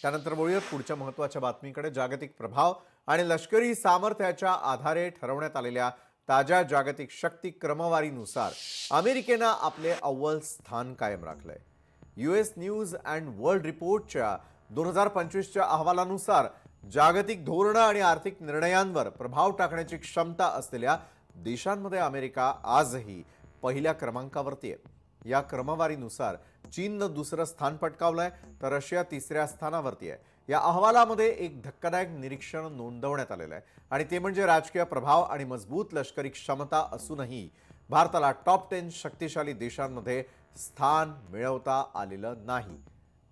त्यानंतर वळूयात पुढच्या महत्त्वाच्या बातमीकडे. जागतिक प्रभाव आणि लष्करी सामर्थ्याच्या आधारे ठरवण्यात आलेल्या ताज्या जागतिक शक्ती क्रमवारीनुसार अमेरिकेनं आपले अव्वल स्थान कायम राखलंय. US न्यूज अँड वर्ल्ड रिपोर्टच्या 2025च्या अहवालानुसार जागतिक धोरणं आणि आर्थिक निर्णयांवर प्रभाव टाकण्याची क्षमता असलेल्या देशांमध्ये अमेरिका आजही पहिल्या क्रमांकावरती आहे. या क्रमवारीनुसार चीननं दुसरं स्थान पटकावलंय तर रशिया तिसऱ्या स्थानावरती आहे. या अहवालामध्ये एक धक्कादायक निरीक्षण नोंदवण्यात आलेलं आहे आणि ते म्हणजे राजकीय प्रभाव आणि मजबूत लष्करी क्षमता असूनही भारताला टॉप 10 शक्तिशाली देशांमध्ये स्थान मिळवता आलेलं नाही.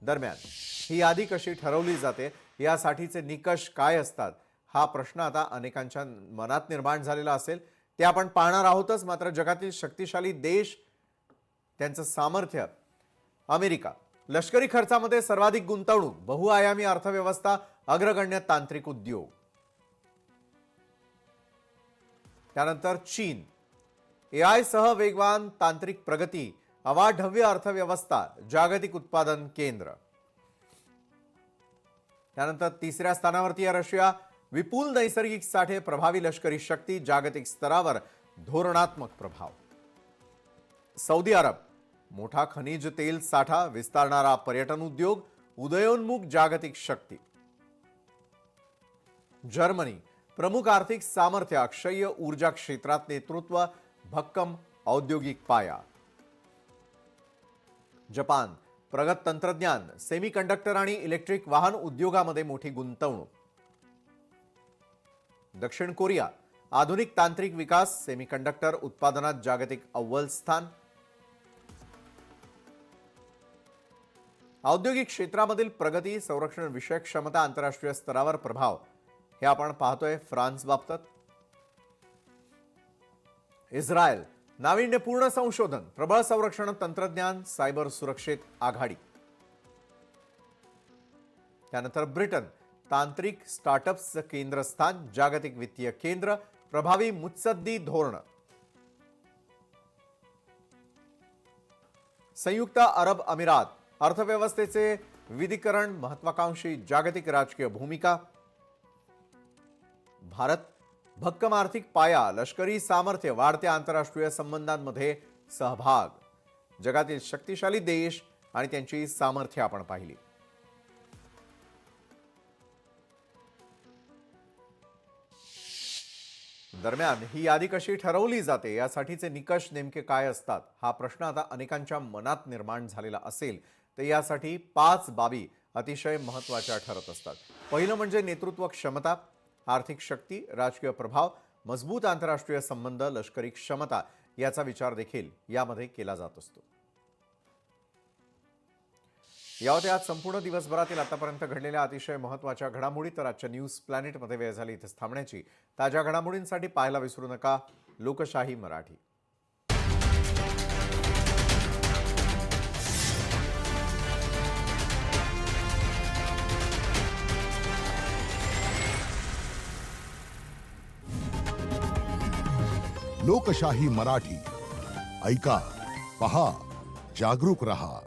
दरम्यान ही यादी कशी ठरवली जाते, यासाठीचे निकष काय असतात, हा प्रश्न आता अनेकांच्या मनात निर्माण झालेला असेल. ते आपण पाहणार आहोतच. मात्र जगातील शक्तिशाली देश, त्यांचं सामर्थ्य, अमेरिका, लष्करी खर्चामध्ये सर्वाधिक गुंतवणूक, बहुआयामी अर्थव्यवस्था, अग्रगण्य तांत्रिक उद्योग. त्यानंतर चीन, AI सह वेगवान तांत्रिक प्रगती, अवाढव्य अर्थव्यवस्था, जागतिक उत्पादन केंद्र. त्यानंतर तिसऱ्या स्थानावरती आहे रशिया, विपुल नैसर्गिक साठे, प्रभावी लष्करी शक्ती, जागतिक स्तरावर धोरणात्मक प्रभाव. सौदी अरब, मोठा खनिज तेल साठा, विस्तारणारा पर्यटन उद्योग, उदयोन्मुख जागतिक शक्ती. जर्मनी, प्रमुख आर्थिक सामर्थ्य, अक्षय ऊर्जा क्षेत्रात नेतृत्व, भक्कम औद्योगिक पाया. जपान, प्रगत तंत्रज्ञान, सेमीकंडक्टर आणि इलेक्ट्रिक वाहन उद्योगामध्ये मोठी गुंतवणूक. दक्षिण कोरिया, आधुनिक तांत्रिक विकास, सेमीकंडक्टर उत्पादनात जागतिक अव्वल स्थान. औद्योगिक क्षेत्रामधील प्रगती, संरक्षण विषयक क्षमता, आंतरराष्ट्रीय स्तरावर प्रभाव, हे आपण पाहतोय फ्रान्स बाबतीत. इस्रायल, नाविन्यपूर्ण संशोधन, प्रबळ संरक्षण तंत्रज्ञान, सायबर सुरक्षेत आघाडी. त्यानंतर ब्रिटन, तांत्रिक स्टार्टअप्सचं केंद्रस्थान, जागतिक वित्तीय केंद्र, प्रभावी मुत्सद्दी धोरण. संयुक्त अरब अमिरात, अर्थव्यवस्थेचे विविधीकरण, महत्वाकांक्षी जागतिक राजकीय भूमिका. भारत, भक्कम आर्थिक पाया, लष्करी सामर्थ्य, वाढत्या आंतरराष्ट्रीय संबंधांमध्ये सहभाग. जगातील शक्तिशाली देश आणि त्यांची सामर्थ्य आपण पाहिली. दरम्यान ही यादी कशी ठरवली जाते, यासाठीचे निकष नेमके काय असतात, हा प्रश्न आता अनेकांच्या मनात निर्माण झालेला असेल. तर यासाठी 5 बाबी अतिशय महत्त्वाच्या ठरत असतात. पहिलं म्हणजे नेतृत्व क्षमता, आर्थिक शक्ती, राजकीय प्रभाव, मजबूत आंतरराष्ट्रीय संबंध, लष्करी क्षमता याचा विचार देखील यामध्ये केला जात असतो. यावते आज संपूर्ण दिवसभरातील आतापर्यंत घडलेल्या अतिशय महत्त्वाच्या घडामोडी. तर आजच्या न्यूज प्लॅनेटमध्ये वेळ झाली इथेच थांबण्याची. ताज्या घडामोडींसाठी पाहायला विसरू नका लोकशाही मराठी. लोकशाही मराठी, ऐका, पहा, जागरूक रहा.